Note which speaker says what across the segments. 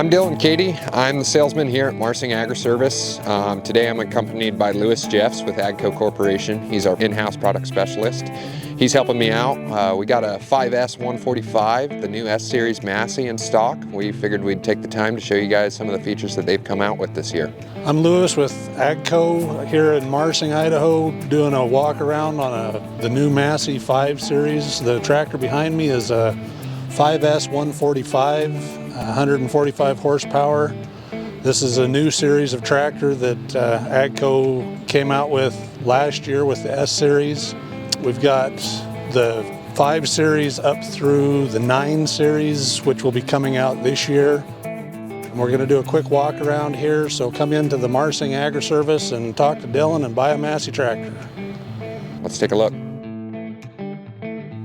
Speaker 1: I'm Dylan Katie. I'm the salesman here at Massey Agri-Service. Today I'm accompanied by Lewis Jeffs with AGCO Corporation. He's our in-house product specialist. He's helping me out. We got a 5S 145, the new S-Series Massey in stock. We figured we'd take the time to show you guys some of the features that they've come out with this year.
Speaker 2: I'm Lewis with AGCO here in Massey, Idaho, doing a walk around on the new Massey 5 Series. The tractor behind me is a 5S 145, 145 horsepower. This is a new series of tractor that AGCO came out with last year with the S Series. We've got the 5 Series up through the 9 Series, which will be coming out this year. And we're going to do a quick walk around here, so come into the Massey Agri-Service and talk to Dylan and buy a Massey tractor.
Speaker 1: Let's take a look.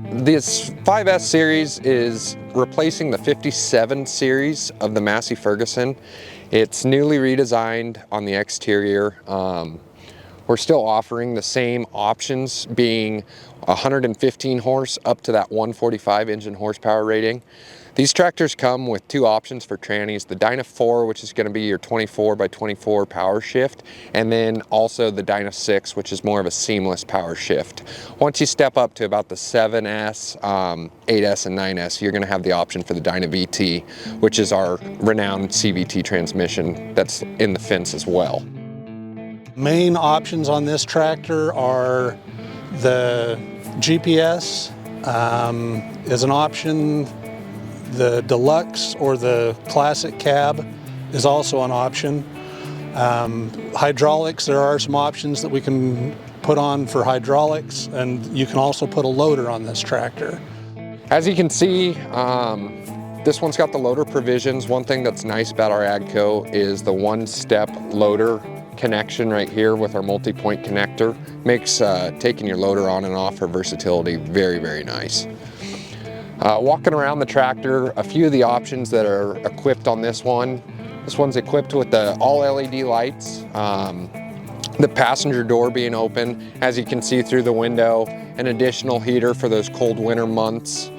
Speaker 1: This 5S Series is replacing the 57 series of the Massey Ferguson. It's newly redesigned on the exterior. We're still offering the same options, being 115 horse up to that 145 engine horsepower rating. These tractors come with 2 options for trannies, the Dyna 4, which is going to be your 24x24 power shift, and then also the Dyna 6, which is more of a seamless power shift. Once you step up to about the 7S, 8S, and 9S, you're going to have the option for the Dyna VT, which is our renowned CVT transmission that's in the fence as well.
Speaker 2: Main options on this tractor are the GPS is an option. The Deluxe or the Classic Cab is also an option. Hydraulics, there are some options that we can put on for hydraulics, and you can also put a loader on this tractor.
Speaker 1: As you can see, this one's got the loader provisions. One thing that's nice about our AGCO is the one-step loader connection right here with our multi-point connector. Makes taking your loader on and off for versatility very, very nice. Walking around the tractor, a few of the options that are equipped on this one. This one's equipped with the all LED lights, the passenger door being open, as you can see through the window, an additional heater for those cold winter months.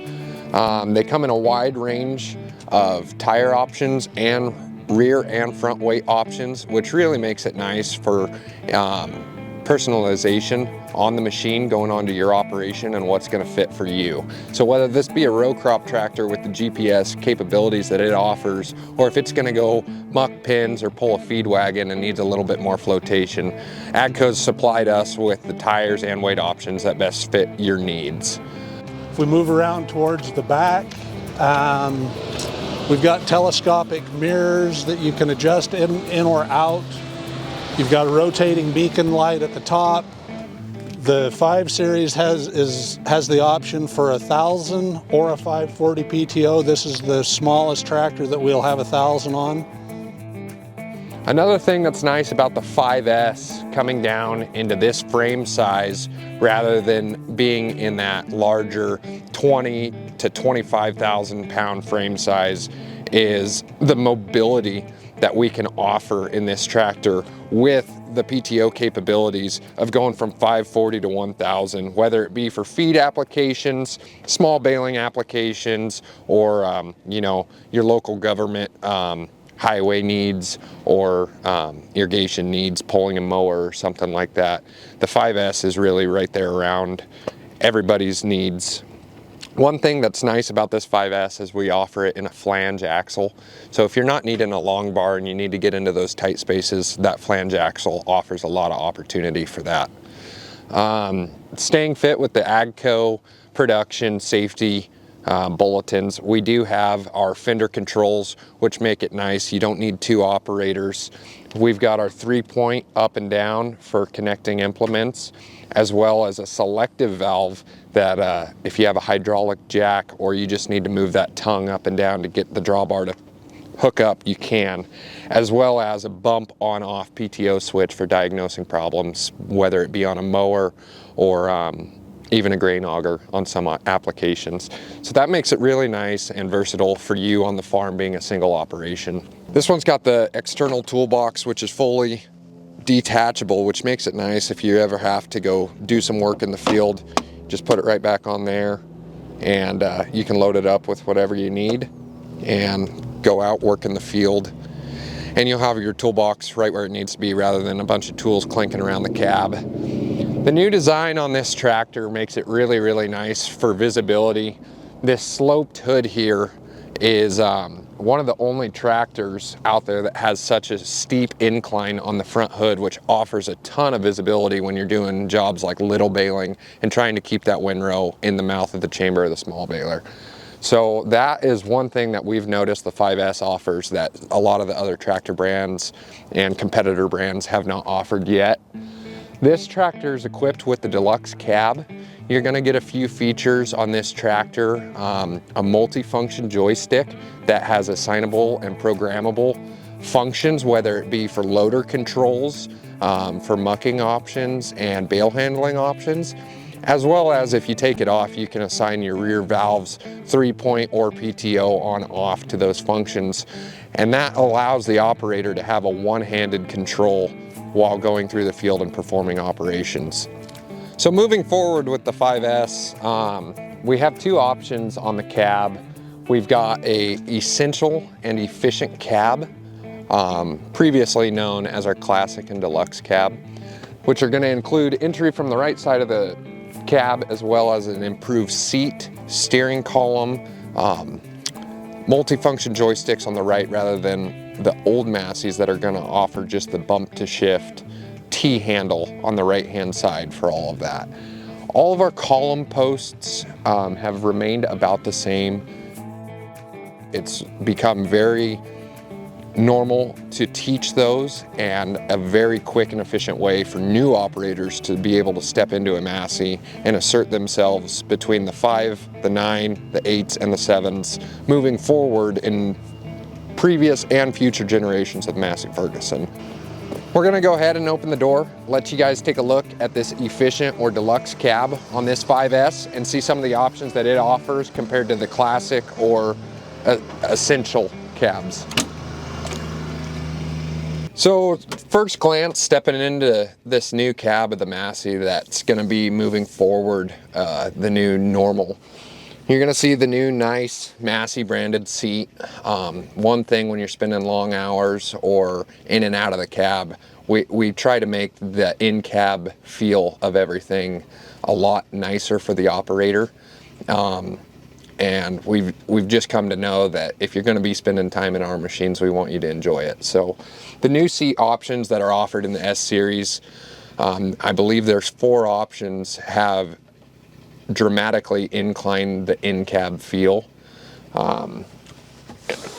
Speaker 1: They come in a wide range of tire options and rear and front weight options, which really makes it nice for personalization on the machine going onto your operation and what's going to fit for you. So whether this be a row crop tractor with the GPS capabilities that it offers, or if it's going to go muck pins or pull a feed wagon and needs a little bit more flotation, AGCO's supplied us with the tires and weight options that best fit your needs.
Speaker 2: If we move around towards the back, we've got telescopic mirrors that you can adjust in or out. You've got a rotating beacon light at the top. The 5 Series has the option for 1,000 or a 540 PTO. This is the smallest tractor that we'll have 1,000 on.
Speaker 1: Another thing that's nice about the 5S coming down into this frame size rather than being in that larger 20 to 25,000 pound frame size is the mobility that we can offer in this tractor with the PTO capabilities of going from 540 to 1,000, whether it be for feed applications, small baling applications, or you know, your local government highway needs, or irrigation needs, pulling a mower or something like that. The 5S is really right there around everybody's needs. One thing that's nice about this 5S is we offer it in a flange axle. So if you're not needing a long bar and you need to get into those tight spaces, that flange axle offers a lot of opportunity for that. Staying fit with the AGCO production safety bulletins, we do have our fender controls, which make it nice. You don't need 2 operators. We've got our 3-point up and down for connecting implements, as well as a selective valve that if you have a hydraulic jack or you just need to move that tongue up and down to get the drawbar to hook up, you can, as well as a bump on off PTO switch for diagnosing problems, whether it be on a mower or even a grain auger on some applications. So that makes it really nice and versatile for you on the farm being a single operation. This one's got the external toolbox, which is fully detachable, which makes it nice if you ever have to go do some work in the field. Just put it right back on there and you can load it up with whatever you need and go out, work in the field, and you'll have your toolbox right where it needs to be rather than a bunch of tools clinking around the cab. The new design on this tractor makes it really, really nice for visibility. This sloped hood here is one of the only tractors out there that has such a steep incline on the front hood, which offers a ton of visibility when you're doing jobs like little baling and trying to keep that windrow in the mouth of the chamber of the small baler. So that is one thing that we've noticed the 5S offers that a lot of the other tractor brands and competitor brands have not offered yet. This tractor is equipped with the Deluxe Cab. You're gonna get a few features on this tractor, a multi-function joystick that has assignable and programmable functions, whether it be for loader controls, for mucking options and bale handling options, as well as if you take it off, you can assign your rear valves 3-point or PTO on off to those functions. And that allows the operator to have a one-handed control while going through the field and performing operations. So moving forward with the 5S, we have two options on the cab. We've got a essential and efficient cab, previously known as our classic and deluxe cab, which are going to include entry from the right side of the cab, as well as an improved seat, steering column, multifunction joysticks on the right rather than the old Masseys that are going to offer just the bump to shift T-handle on the right hand side for all of that. All of our column posts have remained about the same. It's become very normal to teach those, and a very quick and efficient way for new operators to be able to step into a Massey and assert themselves between the 5, the 9, the 8s, and the 7s, moving forward in previous and future generations of Massey Ferguson. We're gonna go ahead and open the door, let you guys take a look at this efficient or deluxe cab on this 5S and see some of the options that it offers compared to the classic or essential cabs. So first glance, stepping into this new cab of the Massey that's gonna be moving forward, the new normal. You're gonna see the new nice Massey branded seat. One thing when you're spending long hours or in and out of the cab, we try to make the in-cab feel of everything a lot nicer for the operator. And we've just come to know that if you're gonna be spending time in our machines, we want you to enjoy it. So the new seat options that are offered in the S series, I believe there's 4 options, have dramatically inclined the in-cab feel.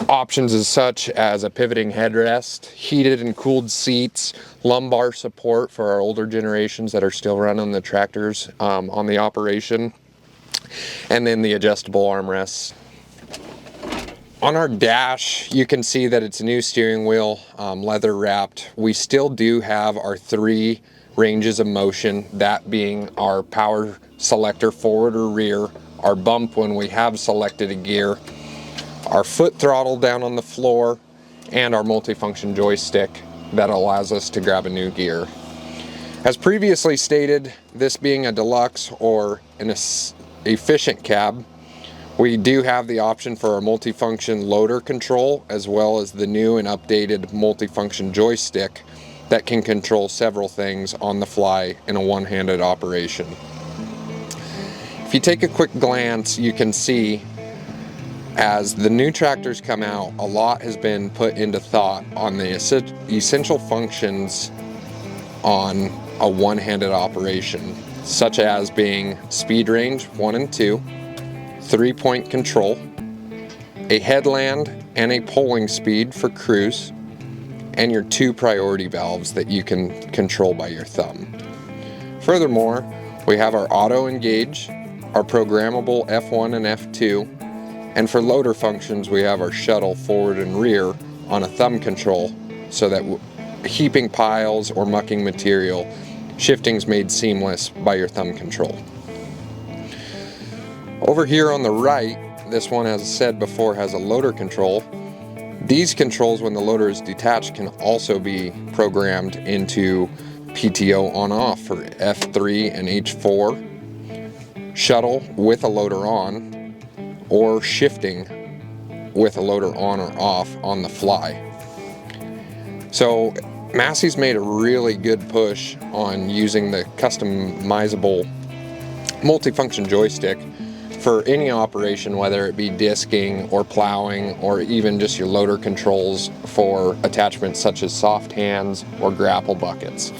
Speaker 1: Options as such as a pivoting headrest, heated and cooled seats, lumbar support for our older generations that are still running the tractors on the operation, and then the adjustable armrests. On our dash, you can see that it's a new steering wheel, leather wrapped. We still do have our 3 ranges of motion, that being our power selector forward or rear, our bump when we have selected a gear, our foot throttle down on the floor, and our multifunction joystick that allows us to grab a new gear. As previously stated, this being a deluxe or an efficient cab, we do have the option for a multifunction loader control, as well as the new and updated multifunction joystick that can control several things on the fly in a one-handed operation. If you take a quick glance, you can see as the new tractors come out, a lot has been put into thought on the essential functions on a one-handed operation, such as being speed range 1 and 2, 3-point control, a headland and a pulling speed for cruise, and your 2 priority valves that you can control by your thumb. Furthermore, we have our auto engage, our programmable F1 and F2, and for loader functions we have our shuttle forward and rear on a thumb control, so that heaping piles or mucking material, shifting's made seamless by your thumb control. Over here on the right, this one, as I said before, has a loader control. These controls, when the loader is detached, can also be programmed into PTO on-off for F3 and H4, shuttle with a loader on, or shifting with a loader on or off on the fly. So Massey's made a really good push on using the customizable multifunction joystick for any operation, whether it be disking or plowing or even just your loader controls for attachments such as soft hands or grapple buckets.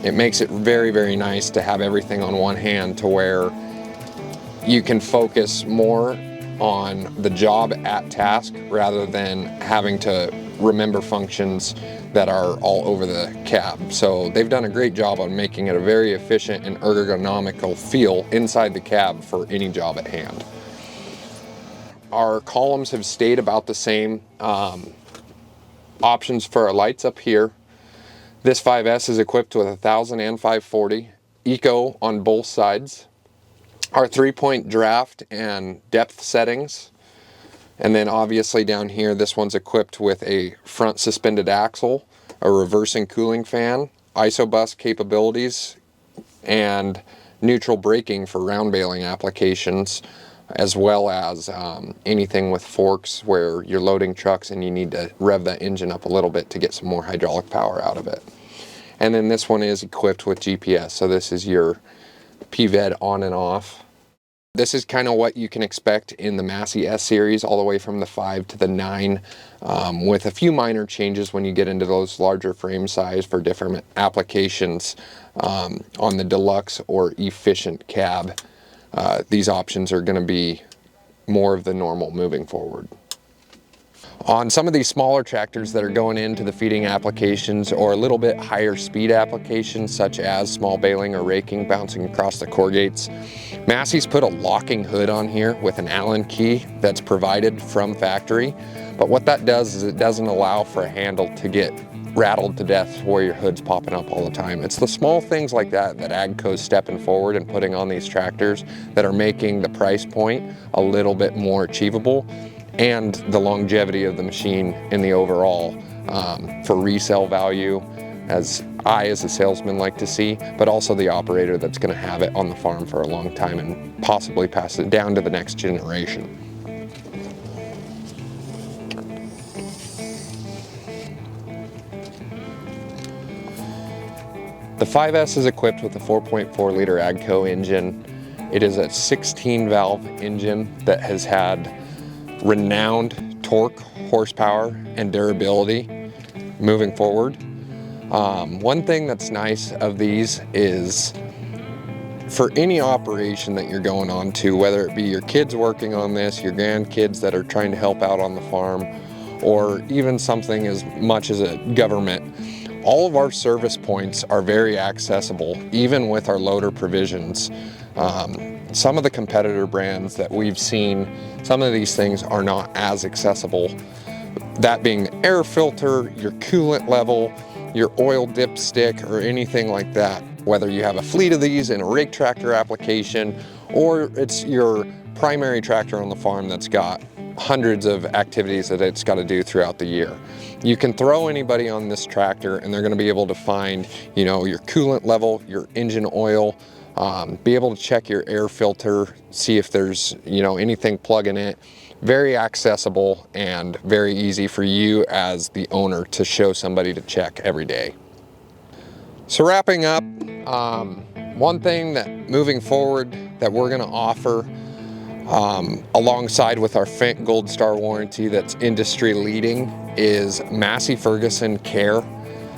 Speaker 1: It makes it very, very nice to have everything on one hand, to where you can focus more on the job at task rather than having to remember functions that are all over the cab. So they've done a great job on making it a very efficient and ergonomical feel inside the cab for any job at hand. Our columns have stayed about the same. Options for our lights up here. This 5S is equipped with 1000 and 540, eco on both sides. Our 3-point draft and depth settings. And then obviously down here, this one's equipped with a front suspended axle, a reversing cooling fan, isobus capabilities, and neutral braking for round bailing applications, as well as anything with forks where you're loading trucks and you need to rev that engine up a little bit to get some more hydraulic power out of it. And then this one is equipped with GPS, so this is your PVED on and off. This is kind of what you can expect in the Massey S series, all the way from the 5 to the 9, with a few minor changes when you get into those larger frame size for different applications on the Deluxe or Efficient cab. These options are going to be more of the normal moving forward. On some of these smaller tractors that are going into the feeding applications or a little bit higher speed applications, such as small baling or raking bouncing across the corrugates, Massey's put a locking hood on here with an Allen key that's provided from factory. But what that does is it doesn't allow for a handle to get rattled to death where your hood's popping up all the time. It's the small things like that that AGCO's stepping forward and putting on these tractors that are making the price point a little bit more achievable, and the longevity of the machine in the overall for resale value, as I as a salesman like to see, but also the operator that's going to have it on the farm for a long time and possibly pass it down to the next generation. The 5S is equipped with a 4.4 liter AGCO engine. It is a 16 valve engine that has had renowned torque, horsepower, and durability moving forward. One thing that's nice of these is for any operation that you're going on to, whether it be your kids working on this, your grandkids that are trying to help out on the farm, or even something as much as a government, all of our service points are very accessible, even with our loader provisions. Some of the competitor brands that we've seen, some of these things are not as accessible. That being the air filter, your coolant level, your oil dipstick, or anything like that. Whether you have a fleet of these in a rig tractor application, or it's your primary tractor on the farm that's got hundreds of activities that it's got to do throughout the year. You can throw anybody on this tractor and they're going to be able to find, you know, your coolant level, your engine oil, be able to check your air filter, see if there's, you know, anything plugging it. Very accessible and very easy for you as the owner to show somebody to check every day. So wrapping up, one thing that moving forward that we're going to offer alongside with our Fendt Gold Star warranty that's industry leading is Massey Ferguson Care.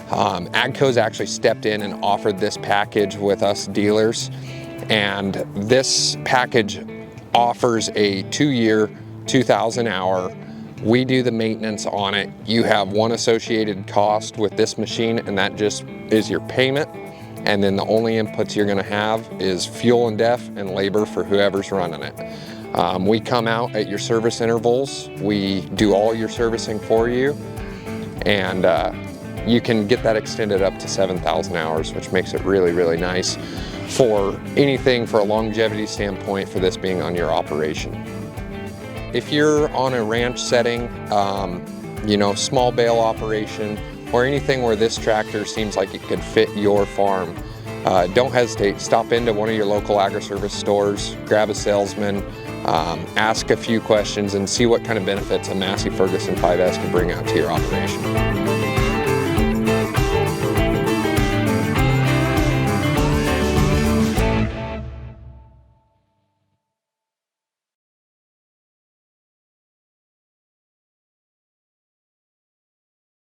Speaker 1: AGCO's actually stepped in and offered this package with us dealers, and this package offers a 2-year, 2,000 hour. We do the maintenance on it. You have one associated cost with this machine, and that just is your payment. And then the only inputs you're gonna have is fuel and def and labor for whoever's running it. We come out at your service intervals. We do all your servicing for you, and you can get that extended up to 7,000 hours, which makes it really, really nice for anything for a longevity standpoint for this being on your operation. If you're on a ranch setting, you know, small bale operation, or anything where this tractor seems like it could fit your farm, don't hesitate. Stop into one of your local Agri-Service stores, grab a salesman, ask a few questions, and see what kind of benefits a Massey Ferguson 5S can bring out to your operation.